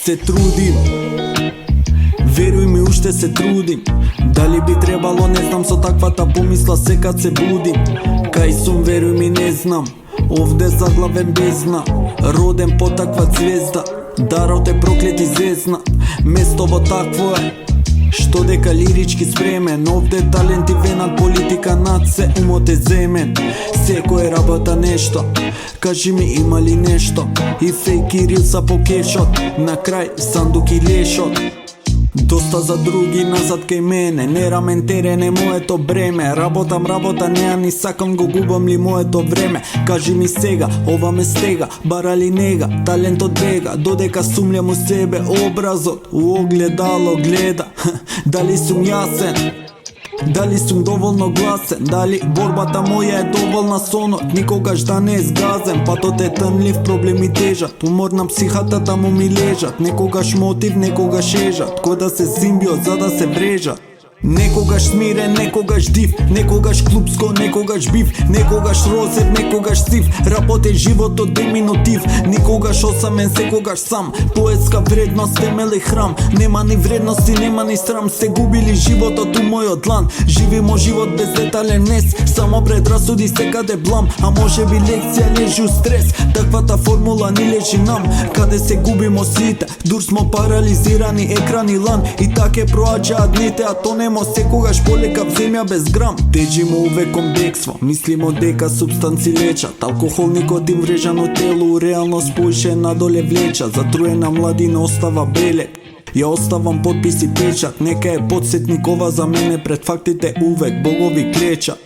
Се трудим, веруј ми уште се трудим. Дали би требало, не знам, со таквата помисла секад се будим. Кај сум, веруј ми, не знам, овде заглавен бездна. Роден по таква звезда, дарот е проклет и зезна. Местово такво е, што дека лирички спремен. Овде таленти венат, политика над се, умот е земен. Секој работа нешто, кажи ми има ли нешто. И фейк и рилса по кешот, на крај сандук и лешот. Доста за други назад кај мене, не рамен терен е моето бреме. Работам, не ја ни сакам, го губам ли моето време. Кажи ми сега, ова ме стега, бара ли нега, талентот бега. Додека сумлям у себе, образот у огледало гледа. Дали сум јасен? Дали сум доволно гласен? Дали борбата моја е доволна сонот? Никогаш да не е сгазен, патот е тънлив, проблеми тежат. Умор на психата таму ми лежат. Некогаш мотив, некогаш ежат. Кој да се симбиот за да се врежат. Некогаш смирен, некогаш див, некогаш клупско, некогаш бив, некогаш розев, некогаш сив. Работен животот деминутив, никогаш осамен, секогаш сам. Поетска вредност, темел и храм. Нема ни вредности, нема ни срам. Сте губили животот у мојот длан. Живимо живот без детален нес, само предрасуди секаде блам. А може би лекција лежи у стрес, таквата формула ни лежи нам. Каде се губимо сите, дур смо парализирани, екран и лан. И таке проаѓаат дните, а то не секогаш полека в земја без грам. Тежимо увек кон бегство, мислимо дека субстанци лечат. Алкохол, никотин, врежано тело, реалност поише надоле влеча. Затруена младина остава белек, ја оставам подпис и печат. Нека е подсетник ова за мене, пред фактите увек богови клечат.